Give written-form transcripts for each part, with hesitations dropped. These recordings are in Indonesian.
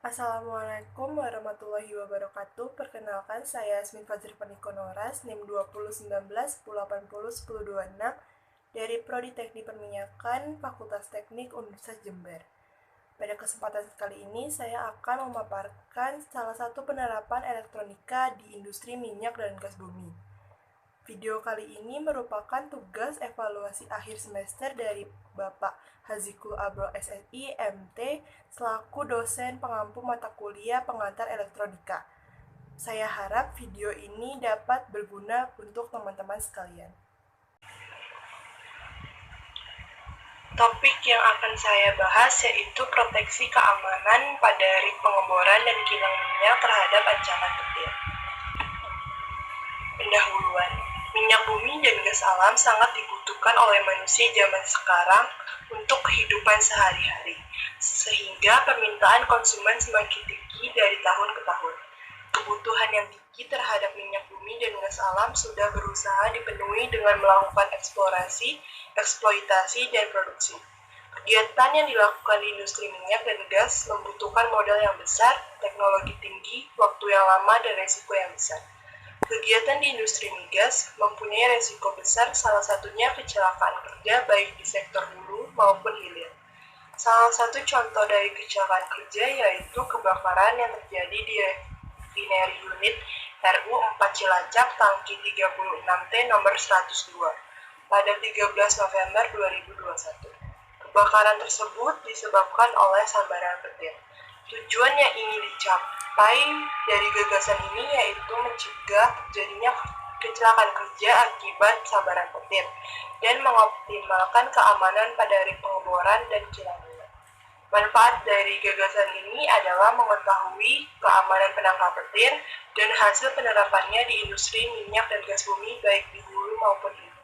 Assalamualaikum warahmatullahi wabarakatuh. Perkenalkan, saya Asmin Fajri Panikonoras, NIM 2019-1080-1026 dari Prodi Teknik Perminyakan, Fakultas Teknik Universitas Jember. Pada kesempatan kali ini, saya akan memaparkan salah satu penerapan elektronika di industri minyak dan gas bumi. Video kali ini merupakan tugas evaluasi akhir semester dari Bapak Hazikul Abro SSI MT selaku dosen pengampu mata kuliah pengantar elektronika. Saya harap video ini dapat berguna untuk teman-teman sekalian. Topik yang akan saya bahas yaitu proteksi keamanan pada rig pengeboran dan kilang minyak terhadap ancaman petir. Pendahuluan, minyak bumi dan gas alam sangat dibutuhkan oleh manusia zaman sekarang untuk kehidupan sehari-hari, sehingga permintaan konsumen semakin tinggi dari tahun ke tahun. Kebutuhan yang tinggi terhadap minyak bumi dan gas alam sudah berusaha dipenuhi dengan melakukan eksplorasi, eksploitasi, dan produksi. Kegiatan yang dilakukan di industri minyak dan gas membutuhkan modal yang besar, teknologi tinggi, waktu yang lama, dan resiko yang besar. Kegiatan di industri migas mempunyai resiko besar, salah satunya kecelakaan kerja baik di sektor hulu maupun hilir. Salah satu contoh dari kecelakaan kerja yaitu kebakaran yang terjadi di refinery unit RU 4 Cilacap tangki 36T nomor 102 pada 13 November 2021. Kebakaran tersebut disebabkan oleh sambaran petir. Tujuan yang ingin dicapai dari gagasan ini yaitu mencegah terjadinya kecelakaan kerja akibat sambaran petir dan mengoptimalkan keamanan pada rig pengeboran dan kilang minyak. Manfaat dari gagasan ini adalah mengetahui keamanan penangkal petir dan hasil penerapannya di industri minyak dan gas bumi baik di hulu maupun hilir.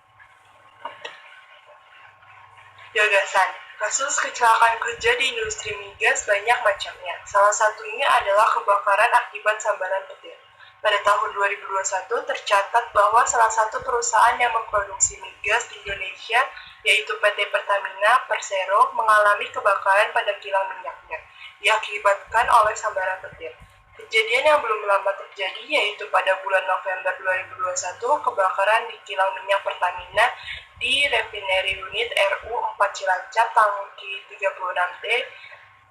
Gagasan. Kasus kecelakaan kerja di industri migas banyak macamnya. Salah satunya adalah kebakaran akibat sambaran petir. Pada tahun 2021 tercatat bahwa salah satu perusahaan yang memproduksi migas di Indonesia, yaitu PT Pertamina Persero, mengalami kebakaran pada kilang minyaknya, diakibatkan oleh sambaran petir. Kejadian yang belum lama terjadi yaitu pada bulan November 2021, kebakaran di kilang minyak Pertamina di refinery unit RU 4 Cilacap tangki 36T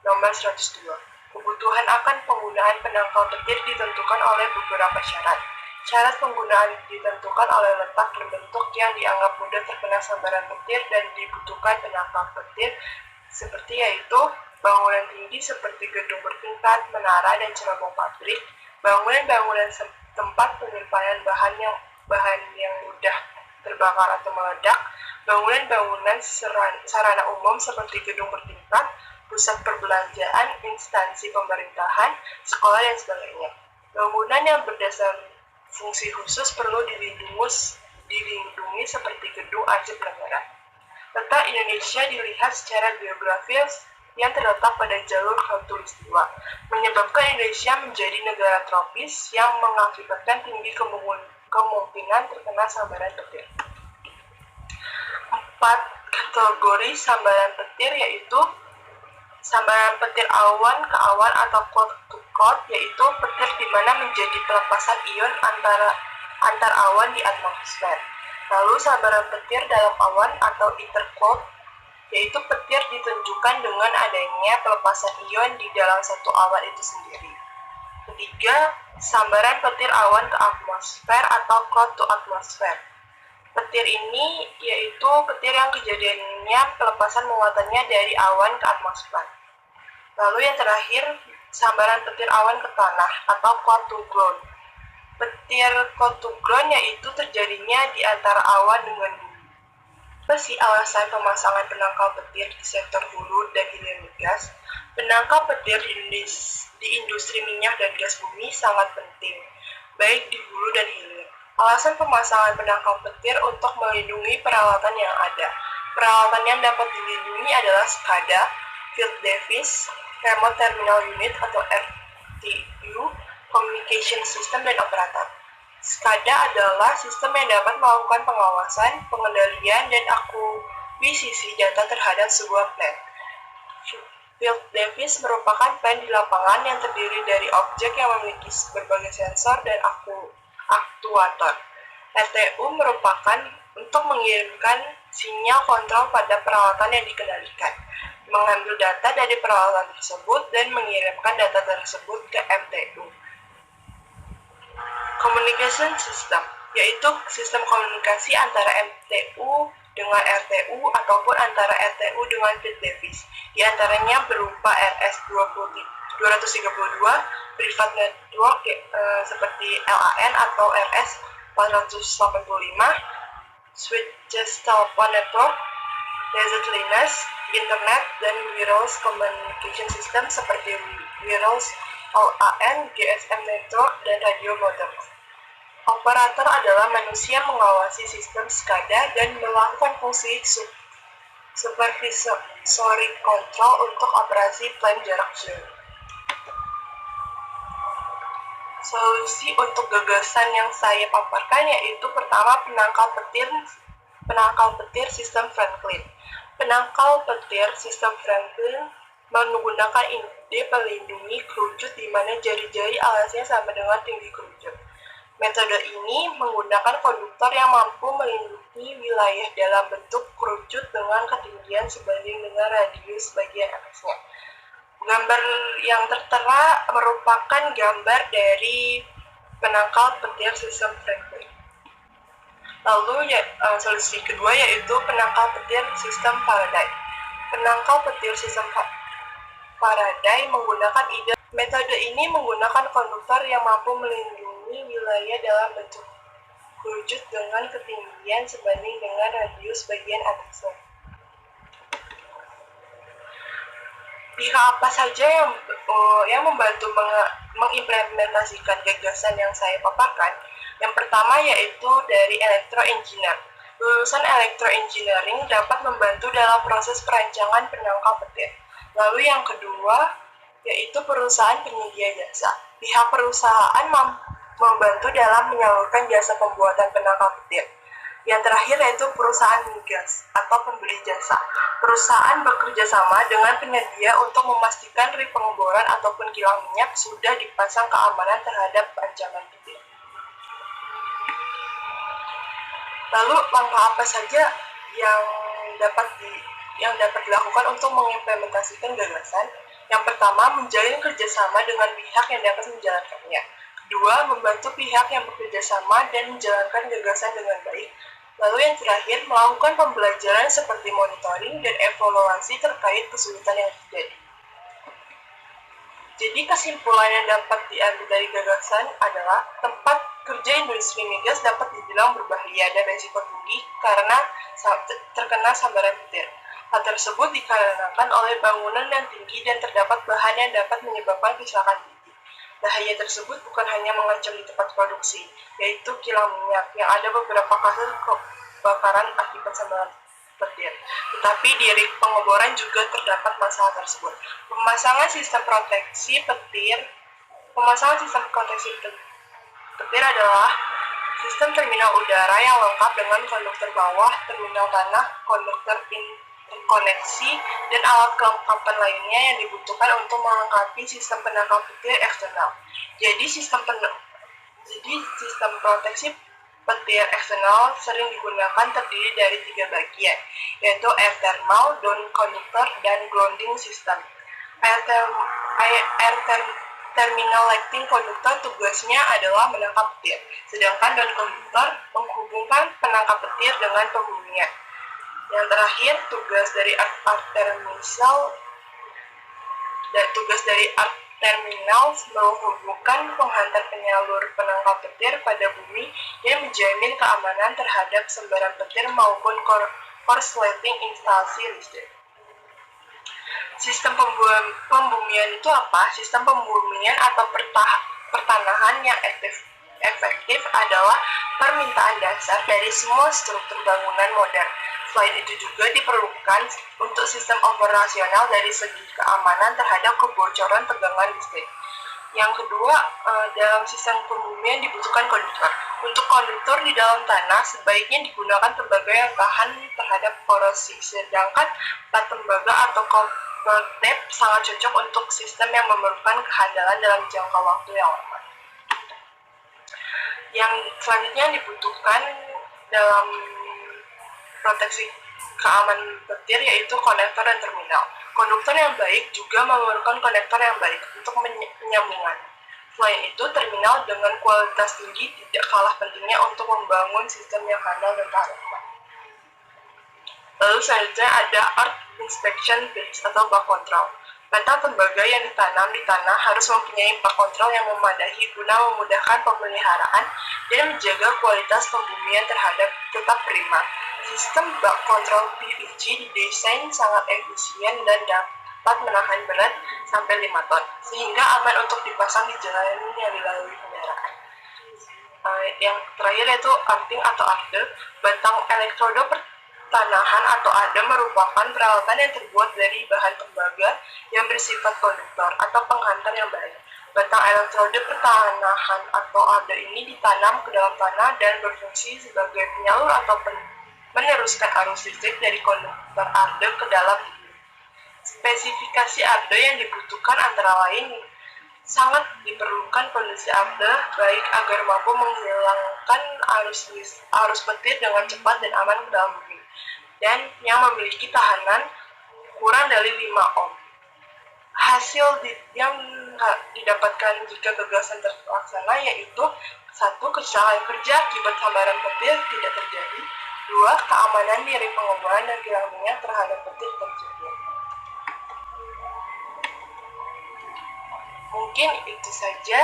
nomor 102. Kebutuhan akan penggunaan penangkal petir ditentukan oleh beberapa syarat. Syarat penggunaan ditentukan oleh letak dan bentuk yang dianggap mudah terkena sambaran petir dan dibutuhkan penangkal petir seperti yaitu bangunan tinggi seperti gedung bertingkat, menara, dan cerobong pabrik, bangunan-bangunan tempat penyimpanan bahan yang mudah terbakar atau meledak, bangunan-bangunan sarana umum seperti gedung bertingkat, pusat perbelanjaan, instansi pemerintahan, sekolah, dan sebagainya. Bangunan yang berdasar fungsi khusus perlu dilindungi seperti gedung arsip negara. Letak Indonesia dilihat secara geografis yang terletak pada jalur khatulistiwa, menyebabkan Indonesia menjadi negara tropis yang mengakibatkan tinggi kemungkinan terkena sambaran petir. 4 kategori sambaran petir yaitu sambaran petir awan ke awan atau cloud to cloud, yaitu petir di mana menjadi pelepasan ion antar awan di atmosfer. Lalu sambaran petir dalam awan atau intercloud, yaitu petir ditunjukkan dengan adanya pelepasan ion di dalam satu awan itu sendiri. Ketiga, sambaran petir awan ke atmosfer atau cloud to atmosphere. Petir ini yaitu petir yang kejadiannya pelepasan muatannya dari awan ke atmosfer. Lalu yang terakhir, sambaran petir awan ke tanah atau cloud to ground. Petir cloud to ground yaitu terjadinya di antara awan dengan bumi. Apa sih alasan pemasangan penangkal petir di sektor hulu dan hilir migas? Penangkal petir di industri minyak dan gas bumi sangat penting, baik di hulu dan hilir. Alasan pemasangan penangkal petir untuk melindungi peralatan yang ada. Peralatan yang dapat dilindungi adalah SCADA, Field Device, Remote Terminal Unit atau RTU, Communication System, dan Operator. SCADA adalah sistem yang dapat melakukan pengawasan, pengendalian, dan akuisisi data terhadap sebuah plant. Field device merupakan plan di lapangan yang terdiri dari objek yang memiliki berbagai sensor dan aktuator. RTU merupakan untuk mengirimkan sinyal kontrol pada peralatan yang dikendalikan, mengambil data dari peralatan tersebut dan mengirimkan data tersebut ke MTU. Communication System, yaitu sistem komunikasi antara MTU dengan RTU ataupun antara RTU dengan field device. Di antaranya berupa RS-232, private network seperti LAN atau RS-485, switches telepon network, desert Linux, internet, dan wireless communication system seperti wireless LAN, GSM network, dan radio modem. Operator adalah manusia mengawasi sistem SCADA dan melakukan fungsi supervisory control untuk operasi plan jarak jauh. Solusi untuk gagasan yang saya paparkan yaitu pertama penangkal petir sistem Franklin. Penangkal petir sistem Franklin menggunakan ide pelindungi kerucut di mana jari-jari alasnya sama dengan tinggi kerucut. Metode ini menggunakan konduktor yang mampu melindungi wilayah dalam bentuk kerucut dengan ketinggian sebanding dengan radius bagian atasnya. Gambar yang tertera merupakan gambar dari penangkal petir sistem Franklin. Lalu solusi kedua yaitu penangkal petir sistem Faraday. Penangkal petir sistem Faraday menggunakan ide. Metode ini menggunakan konduktor yang mampu melindungi wilayah dalam bentuk kerucut dengan ketinggian sebanding dengan radius bagian atasnya. Pihak apa saja yang membantu mengimplementasikan gagasan yang saya paparkan? Yang pertama yaitu dari electro-engineer. Lulusan electro-engineering dapat membantu dalam proses perancangan penangkal petir. Lalu yang kedua yaitu perusahaan penyedia jasa. Pihak perusahaan membantu dalam menyalurkan jasa pembuatan penangkal petir. Yang terakhir yaitu perusahaan migas atau pembeli jasa. Perusahaan bekerja sama dengan penyedia untuk memastikan rig pengeboran ataupun kilang minyak sudah dipasang keamanan terhadap ancaman petir. Lalu langkah apa saja yang dapat dilakukan untuk mengimplementasikan gagasan? Yang pertama, menjalin kerjasama dengan pihak yang dapat menjalankannya. Kedua, membantu pihak yang bekerja sama dan menjalankan gagasan dengan baik. Lalu yang terakhir, melakukan pembelajaran seperti monitoring dan evaluasi terkait kesulitan yang terjadi. Jadi kesimpulan yang dapat diambil dari gagasan adalah tempat kerja industri migas dapat dibilang berbahaya dan risiko tinggi karena terkena sambaran petir. Hal tersebut dikarenakan oleh bangunan yang tinggi dan terdapat bahan yang dapat menyebabkan kecelakaan tinggi. Bahaya tersebut bukan hanya mengancam di tempat produksi, yaitu kilang minyak, yang ada beberapa kasus kebakaran akibat sambaran petir. Tetapi di rig pengeboran juga terdapat masalah tersebut. Pemasangan sistem proteksi petir adalah sistem terminal udara yang lengkap dengan konduktor bawah, terminal tanah, konduktor interkoneksi, dan alat kelengkapan lainnya yang dibutuhkan untuk melengkapi sistem penangkal petir eksternal. Jadi sistem proteksi petir eksternal sering digunakan terdiri dari 3 bagian, yaitu air thermal, down conductor, dan grounding system. Terminal lighting conductor tugasnya adalah menangkap petir, sedangkan down conductor menghubungkan penangkap petir dengan pembuminya. Yang terakhir, tugas dari arc terminal menghubungkan penghantar penyalur penangkap petir pada bumi yang menjamin keamanan terhadap sembaran petir maupun korsleting instalasi listrik. Sistem pembumian itu apa? Sistem pembumian atau pertanahan yang efektif adalah permintaan dasar dari semua struktur bangunan modern. Selain itu juga diperlukan untuk sistem operasional dari segi keamanan terhadap kebocoran tegangan listrik. Yang kedua, dalam sistem pembumian dibutuhkan konduktor. Untuk konduktor di dalam tanah sebaiknya digunakan tembaga yang tahan terhadap korosi, sedangkan plat tembaga atau Magnet sangat cocok untuk sistem yang memerlukan kehandalan dalam jangka waktu yang lama. Yang selanjutnya yang dibutuhkan dalam proteksi keamanan petir yaitu konektor dan terminal. Konduktor yang baik juga memerlukan konektor yang baik untuk penyambungan. Selain itu, terminal dengan kualitas tinggi tidak kalah pentingnya untuk membangun sistem yang handal dan tahan lama. Lalu selanjutnya ada Earth Inspection Base atau bak kontrol. Batang tembaga yang ditanam di tanah harus mempunyai bak kontrol yang memadai guna memudahkan pemeliharaan dan menjaga kualitas pembumian terhadap tetap prima. Sistem bak kontrol PVC didesain sangat efisien dan dapat menahan berat sampai 5 ton, sehingga aman untuk dipasang di jalan yang dilalui kendaraan. Yang terakhir yaitu earthing atau arde. Batang elektroda pertanahan atau arde merupakan peralatan yang terbuat dari bahan tembaga yang bersifat konduktor atau penghantar yang baik. Batang elektroda pertanahan atau arde ini ditanam ke dalam tanah dan berfungsi sebagai penyalur atau meneruskan arus listrik dari konduktor arde ke dalam bumi. Spesifikasi arde yang dibutuhkan antara lain sangat diperlukan kondisi arde baik agar mampu menghilangkan arus petir dengan cepat dan aman ke dalam bumi, dan yang memiliki tahanan kurang dari 5 ohm. Hasil yang didapatkan jika gagasan terlaksana yaitu 1. Kecelakaan kerja akibat sambaran petir tidak terjadi. 2. Keamanan diri pengemudi dan kilang minyak terhadap petir terjadi. Mungkin itu saja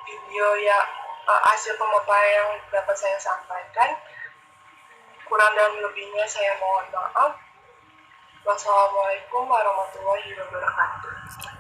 video yang hasil pemaparan yang dapat saya sampaikan. Kurang dan lebihnya saya mohon maaf. Wassalamualaikum warahmatullahi wabarakatuh.